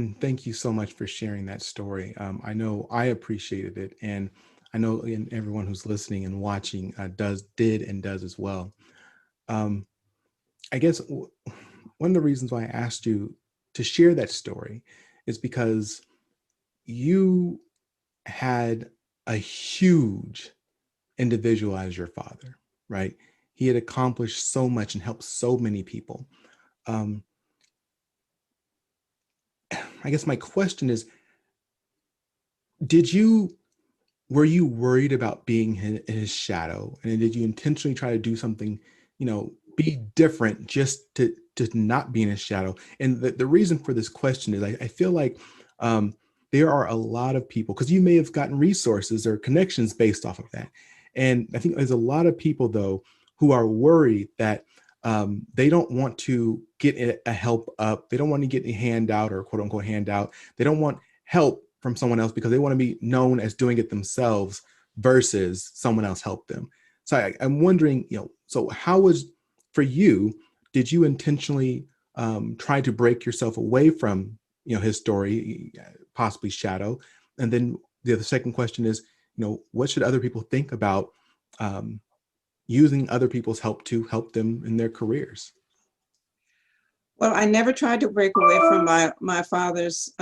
and thank you so much for sharing that story. I know I appreciated it, and I know everyone who's listening and watching did and does as well. Um, I guess one of the reasons why I asked you to share that story is because you had a huge individual as your father, right? He had accomplished so much and helped so many people. Um, I guess my question is, did you were you worried about being in his shadow, and did you intentionally try to do something, be different just to not be in his shadow? And the reason for this question is I feel like um, there are a lot of people, because you may have gotten resources or connections based off of that, and I think there's a lot of people though who are worried that they don't want to get a help up, they don't want to get a handout or quote unquote handout, they don't want help from someone else because they want to be known as doing it themselves versus someone else help them. So I'm wondering, so how was for you, did you intentionally try to break yourself away from, his story, possibly shadow? And then the second question is, what should other people think about um, using other people's help to help them in their careers? Well, I never tried to break away from my father's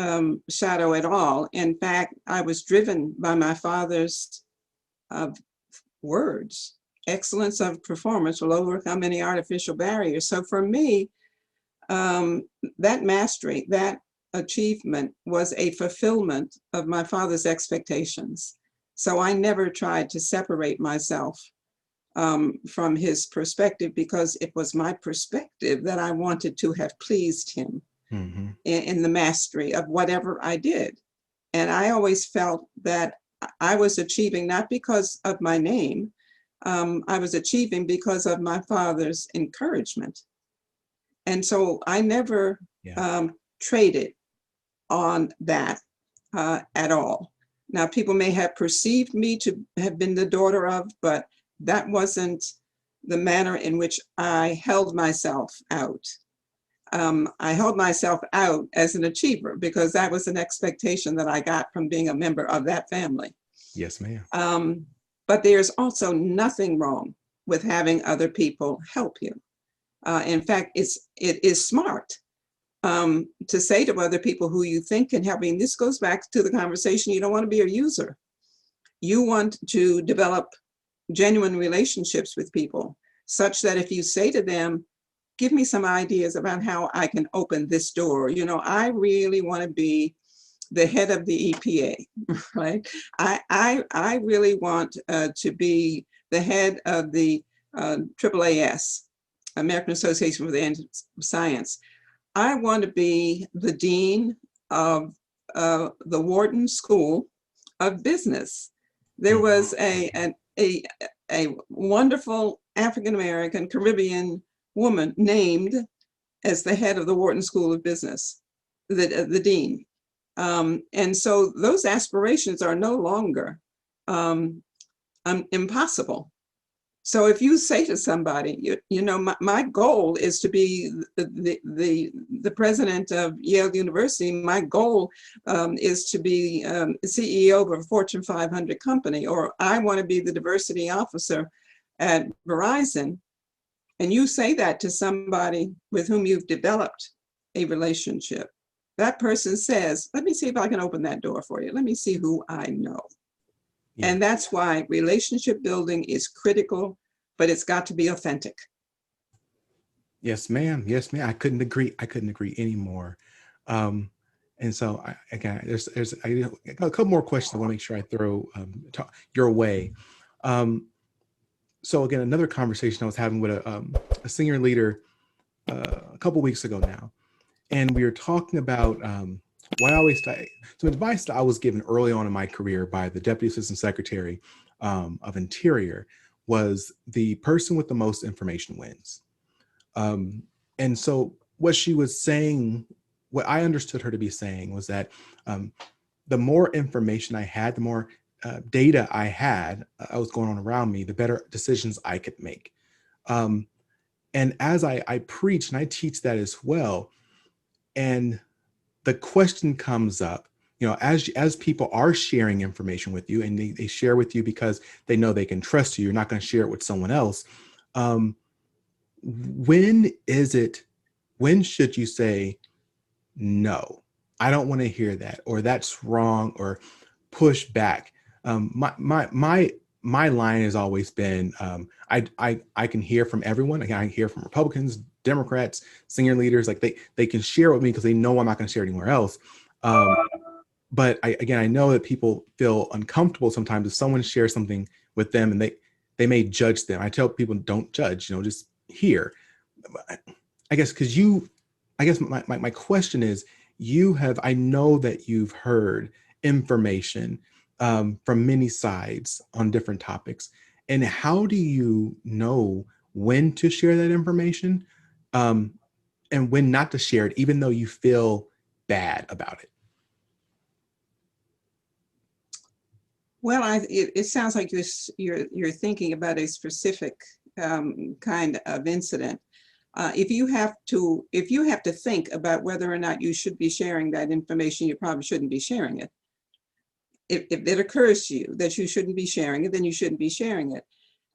shadow at all. In fact, I was driven by my father's uh, words. Excellence of performance will overcome any artificial barriers. So for me, that mastery, that achievement was a fulfillment of my father's expectations. So I never tried to separate myself from his perspective, because it was my perspective that I wanted to have pleased him Mm-hmm. in the mastery of whatever I did. And I always felt that I was achieving not because of my name, I was achieving because of my father's encouragement. And so I never Yeah. traded on that at all. Now, people may have perceived me to have been the daughter of, but that wasn't the manner in which I held myself out. I held myself out as an achiever because that was an expectation that I got from being a member of that family. Yes, ma'am. But there's also nothing wrong with having other people help you. In fact, it is smart to say to other people who you think can help. I mean, this goes back to the conversation. You don't want to be a user. You want to develop genuine relationships with people, such that if you say to them, give me some ideas about how I can open this door. I really want to be the head of the EPA, right? I really want to be the head of the AAAS, American Association for the End of Science. I want to be the dean of the Wharton School of Business. There was a wonderful African-American Caribbean woman named as the head of the Wharton School of Business, the dean. And so those aspirations are no longer impossible. So if you say to somebody, my goal is to be the president of Yale University, my goal is to be CEO of a Fortune 500 company, or I want to be the diversity officer at Verizon, and you say that to somebody with whom you've developed a relationship, that person says, let me see if I can open that door for you. Let me see who I know. Yeah. And that's why relationship building is critical, but it's got to be authentic. Yes, ma'am. Yes, ma'am. I couldn't agree anymore. And so again, there's got a couple more questions I want to make sure I throw your way. So again, another conversation I was having with a senior leader a couple weeks ago now, and we were talking about why I always some advice that I was given early on in my career by the Deputy Assistant Secretary of Interior was the person with the most information wins. And so what she was saying, what I understood her to be saying was that the more information I had, the more data I had, I was going on around me, the better decisions I could make. And as I preach and I teach that as well, and the question comes up, as people are sharing information with you, and they share with you because they know they can trust you, you're not going to share it with someone else. When should you say, no, I don't want to hear that, or that's wrong, or push back? My line has always been, I can hear from everyone. I can hear from Republicans, Democrats, senior leaders. Like they can share with me because they know I'm not going to share anywhere else. But I know that people feel uncomfortable sometimes if someone shares something with them and they may judge them. I tell people, don't judge, just hear. I guess my question is, I know that you've heard information from many sides on different topics. And how do you know when to share that information and when not to share it, even though you feel bad about it? Well, it sounds like you're thinking about a specific kind of incident. If you have to think about whether or not you should be sharing that information, you probably shouldn't be sharing it. If it occurs to you that you shouldn't be sharing it, then you shouldn't be sharing it.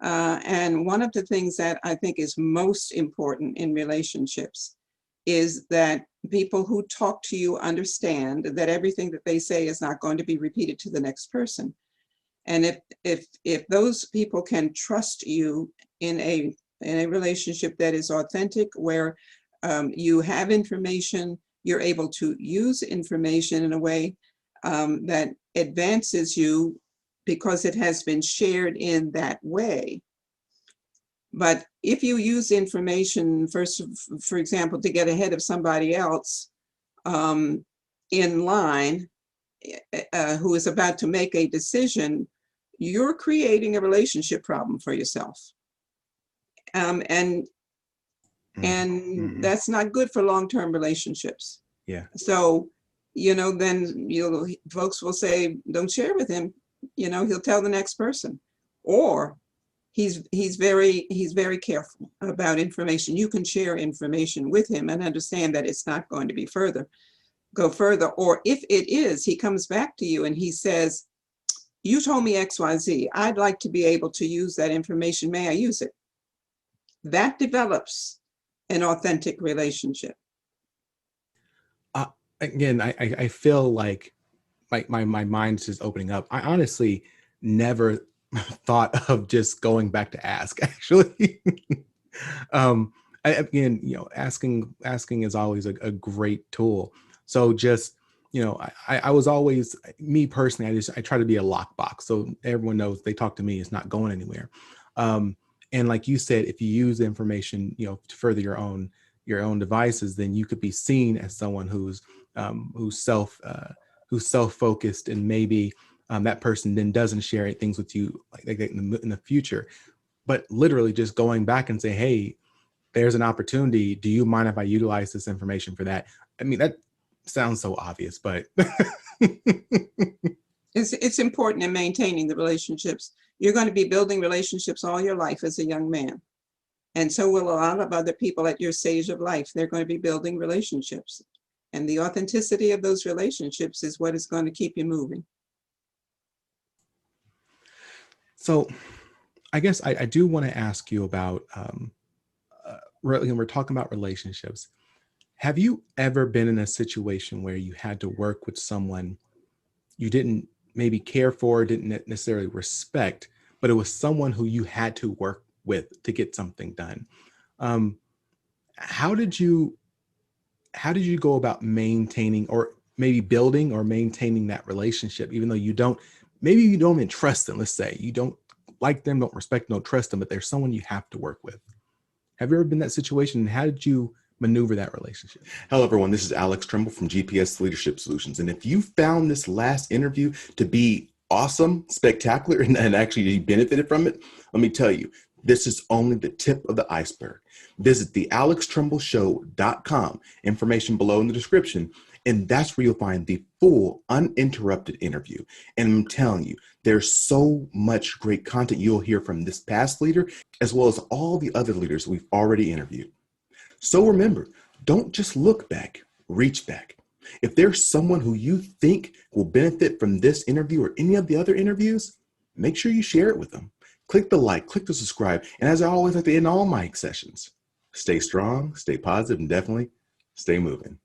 And one of the things that I think is most important in relationships is that people who talk to you understand that everything that they say is not going to be repeated to the next person. And if those people can trust you in a relationship that is authentic, where you have information, you're able to use information in a way that advances you because it has been shared in that way. But if you use information first, for example, to get ahead of somebody else in line, who is about to make a decision, you're creating a relationship problem for yourself. And that's not good for long-term relationships. Yeah. So, then folks will say, don't share with him, he'll tell the next person. Or he's very careful about information. You can share information with him and understand that it's not going to go further. Or if it is, he comes back to you and he says, you told me XYZ. I'd like to be able to use that information. May I use it? That develops an authentic relationship. Again, I feel like my mind's just opening up. I honestly never thought of just going back to ask, actually. Again, asking is always a great tool. So just, I was always, me personally, I try to be a lockbox. So everyone knows they talk to me, it's not going anywhere. And like you said, if you use the information, to further your own devices, then you could be seen as someone who's self-focused, and maybe that person then doesn't share things with you like in the future. But literally just going back and say, hey, there's an opportunity. Do you mind if I utilize this information for that? I mean, that sounds so obvious, but it's important in maintaining the relationships. You're going to be building relationships all your life as a young man. And so will a lot of other people at your stage of life. They're going to be building relationships. And the authenticity of those relationships is what is going to keep you moving. So I guess I do want to ask you about, we're talking about relationships. Have you ever been in a situation where you had to work with someone you didn't maybe care for, didn't necessarily respect, but it was someone who you had to work with to get something done? How did you go about maintaining, or maybe building or maintaining that relationship, even though you don't even trust them? Let's say you don't like them, don't respect them, don't trust them, but they're someone you have to work with. Have you ever been in that situation? And how did you maneuver that relationship? Hello, everyone. This is Alex Tremble from GPS Leadership Solutions. And if you found this last interview to be awesome, spectacular, and actually you benefited from it, let me tell you, this is only the tip of the iceberg. Visit the alextrembleshow.com, information below in the description, and that's where you'll find the full uninterrupted interview. And I'm telling you, there's so much great content you'll hear from this past leader, as well as all the other leaders we've already interviewed. So remember, don't just look back, reach back. If there's someone who you think will benefit from this interview or any of the other interviews, make sure you share it with them. Click the like, click the subscribe. And as I always like to end all my sessions, stay strong, stay positive, and definitely stay moving.